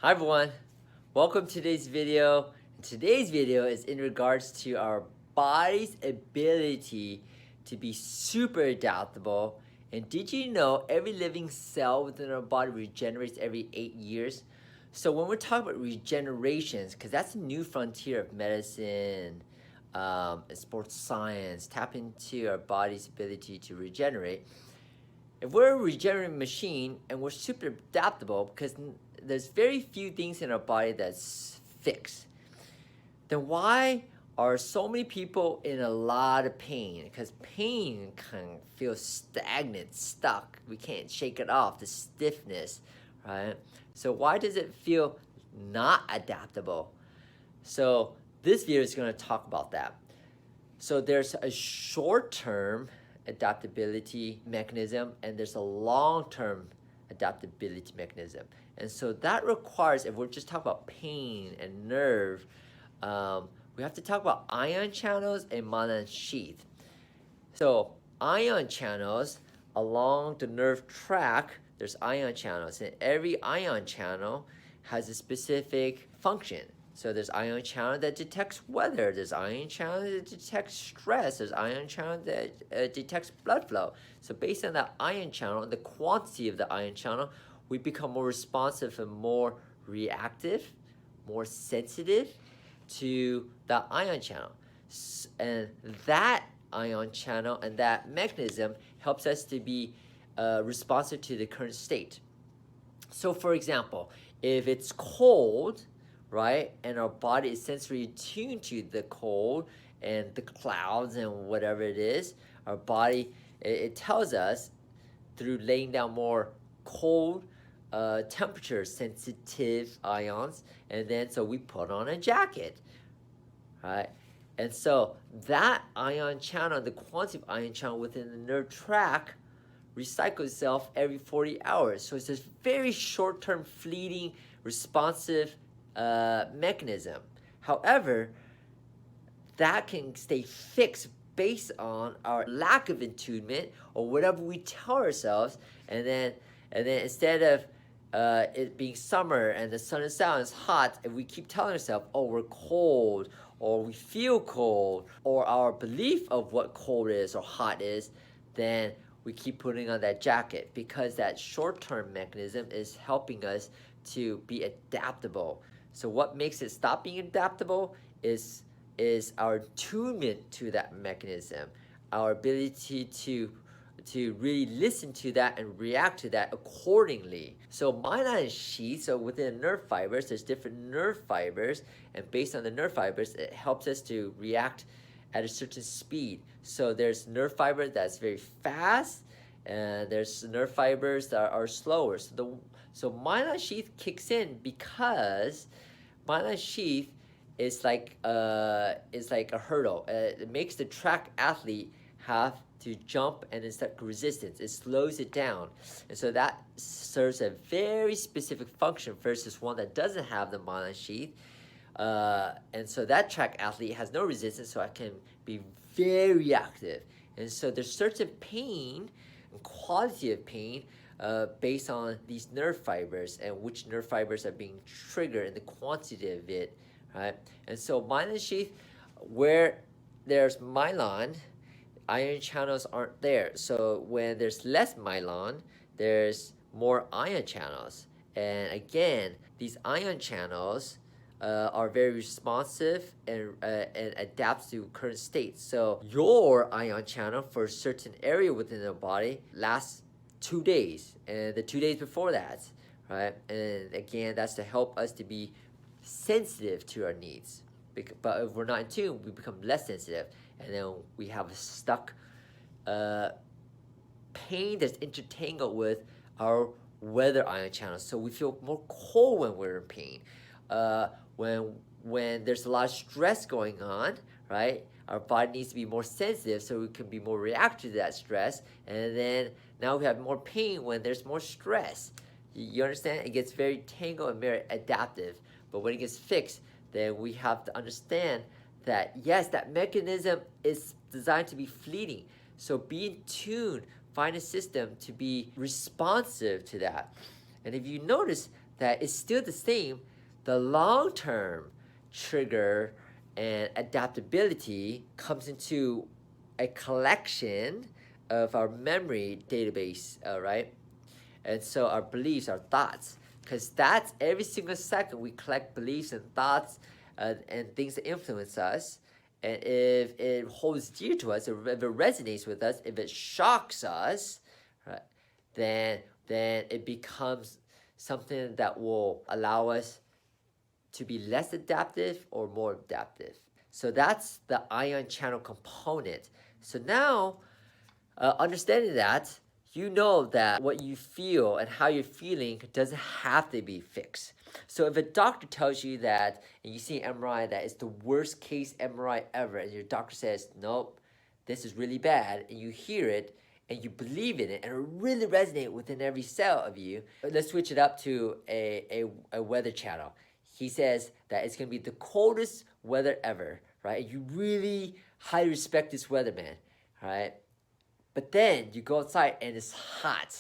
Hi everyone, welcome to today's video. Today's video is in regards to our body's ability to be super adaptable. And did you know every living cell within our body regenerates every 8 years? So when we're talking about regenerations, because that's a new frontier of medicine, and sports science, tap into our body's ability to regenerate. If we're a regenerative machine and we're super adaptable, because there's very few things in our body that's fixed, then why are so many people in a lot of pain? Because pain can feel stagnant, stuck. We can't shake it off, the stiffness, right? So why does it feel not adaptable? So this video is going to talk about that. So there's a short-term adaptability mechanism and there's a long-term adaptability mechanism. And so that requires, if we're just talking about pain and nerve, we have to talk about ion channels and myelin sheath. So ion channels, along the nerve track, there's ion channels, and every ion channel has a specific function. So there's ion channel that detects weather, there's ion channel that detects stress, there's ion channel that detects blood flow. So based on that ion channel and the quantity of the ion channel, we become more responsive and more reactive, more sensitive to the ion channel. And that ion channel and that mechanism helps us to be responsive to the current state. So for example, if it's cold, right, and our body is sensory tuned to the cold and the clouds and whatever it is, our body, it tells us through laying down more cold, temperature sensitive ions, and then so we put on a jacket, right? And so that ion channel, the quantity of ion channel within the nerve tract recycles itself every 40 hours. So it's this very short-term, fleeting, responsive mechanism. However, that can stay fixed based on our lack of attunement or whatever we tell ourselves, and then instead of it being summer and the sun is out and it's hot, if we keep telling ourselves, oh, we're cold, or we feel cold, or our belief of what cold is or hot is, then we keep putting on that jacket, because that short-term mechanism is helping us to be adaptable. So what makes it stop being adaptable is our attunement to that mechanism, our ability to really listen to that and react to that accordingly. So myelin sheath, so within nerve fibers, there's different nerve fibers, and based on the nerve fibers, it helps us to react at a certain speed. So there's nerve fiber that's very fast, and there's nerve fibers that are slower. So myelin sheath kicks in because myelin sheath is like a hurdle. It makes the track athlete have to jump, and it's like resistance. It slows it down, and so that serves a very specific function versus one that doesn't have the myelin sheath. And so that track athlete has no resistance, so I can be very active. And so there's certain pain and quality of pain based on these nerve fibers and which nerve fibers are being triggered and the quantity of it, right? And so myelin sheath, where there's myelin, ion channels aren't there. So when there's less myelin, there's more ion channels. And again, these ion channels are very responsive and adapt to current state. So your ion channel for a certain area within the body lasts 2 days, and the 2 days before that, right? And again, that's to help us to be sensitive to our needs. But if we're not in tune, we become less sensitive, and then we have a stuck pain that's intertangled with our weather ion channels. So we feel more cold when we're in pain. When there's a lot of stress going on, right? Our body needs to be more sensitive so we can be more reactive to that stress. And then now we have more pain when there's more stress. You understand? It gets very tangled and very adaptive. But when it gets fixed, then we have to understand that, yes, that mechanism is designed to be fleeting. So be in tune, find a system to be responsive to that. And if you notice that it's still the same. The long-term trigger and adaptability comes into a collection of our memory database, right? And so our beliefs, our thoughts, because that's every single second we collect beliefs and thoughts and things that influence us. And if it holds dear to us, if it resonates with us, if it shocks us, right, then it becomes something that will allow us to be less adaptive or more adaptive. So that's the ion channel component. So now, understanding that, you know that what you feel and how you're feeling doesn't have to be fixed. So if a doctor tells you that, and you see an MRI that is the worst case MRI ever, and your doctor says, nope, this is really bad, and you hear it, and you believe in it, and it really resonates within every cell of you. Let's switch it up to a weather channel. He says that it's going to be the coldest weather ever, right? You really highly respect this weatherman, right? But then you go outside and it's hot.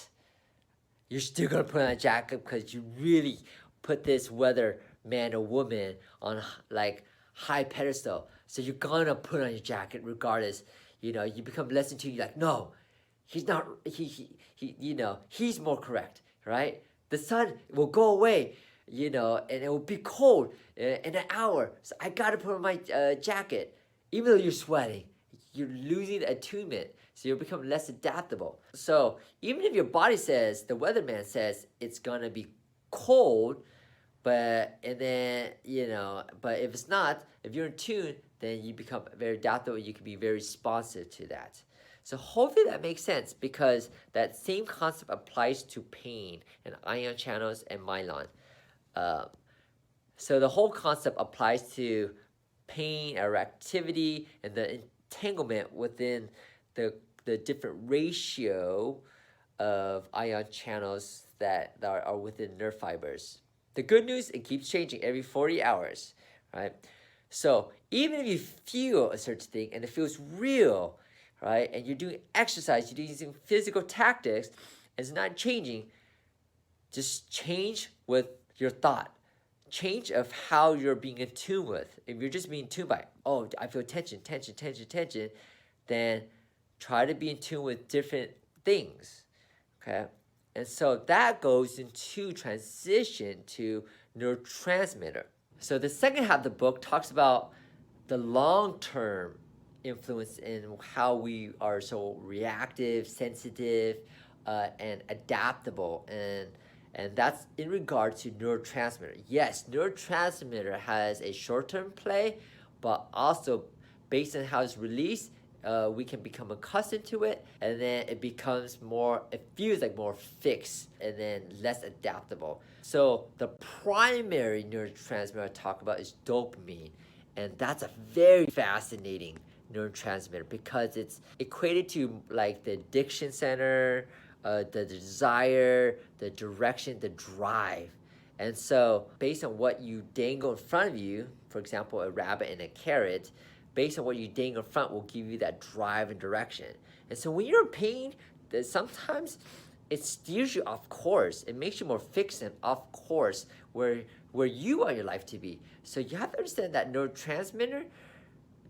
You're still going to put on a jacket because you really put this weatherman or woman on like high pedestal. So you're going to put on your jacket regardless. You know, you become less in tune. You're like, no, he's not, he's more correct, right? The sun will go away, and it will be cold in an hour. So I got to put on my jacket. Even though you're sweating, you're losing the attunement. So you'll become less adaptable. So even if your body says, the weatherman says it's gonna be cold, but if it's not, if you're in tune, then you become very adaptable. You can be very responsive to that. So hopefully that makes sense, because that same concept applies to pain and ion channels and myelin. So the whole concept applies to pain or activity and the entanglement within the different ratio of ion channels that are within nerve fibers. The good news, it keeps changing every 40 hours, right? So even if you feel a certain thing and it feels real, right, and you're doing exercise, you're using physical tactics, and it's not changing, just change with your thought. Change of how you're being in tune with. If you're just being tuned by, oh, I feel tension, then try to be in tune with different things, okay? And so that goes into transition to neurotransmitter. So the second half of the book talks about the long-term influence in how we are so reactive, sensitive, and adaptable, and that's in regard to neurotransmitter. Yes, neurotransmitter has a short-term play, but also based on how it's released, we can become accustomed to it, and then it feels like more fixed, and then less adaptable. So the primary neurotransmitter I talk about is dopamine, and that's a very fascinating neurotransmitter because it's equated to like the addiction center, the desire, the direction, the drive. And so based on what you dangle in front of you, for example, a rabbit and a carrot, based on what you dangle in front will give you that drive and direction. And so when you're in pain, sometimes it steers you off course. It makes you more fixed and off course where you want your life to be. So you have to understand that neurotransmitter,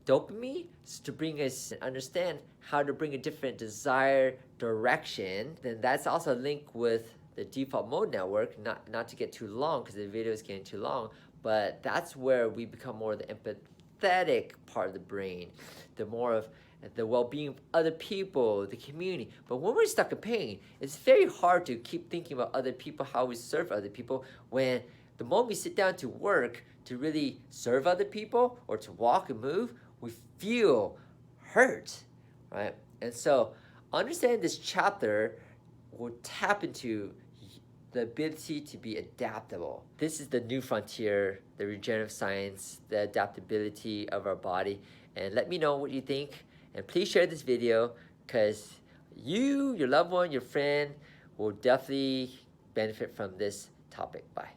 dopamine, is to bring us understand how to bring a different desired direction. Then that's also linked with the default mode network, not to get too long because the video is getting too long, but that's where we become more the empathetic part of the brain, the more of the well-being of other people, the community. But when we're stuck in pain, it's very hard to keep thinking about other people, how we serve other people, when the moment we sit down to work to really serve other people or to walk and move, we feel hurt, right? And so understanding this chapter will tap into the ability to be adaptable. This is the new frontier, the regenerative science, the adaptability of our body. And let me know what you think. And please share this video because you, your loved one, your friend will definitely benefit from this topic. Bye.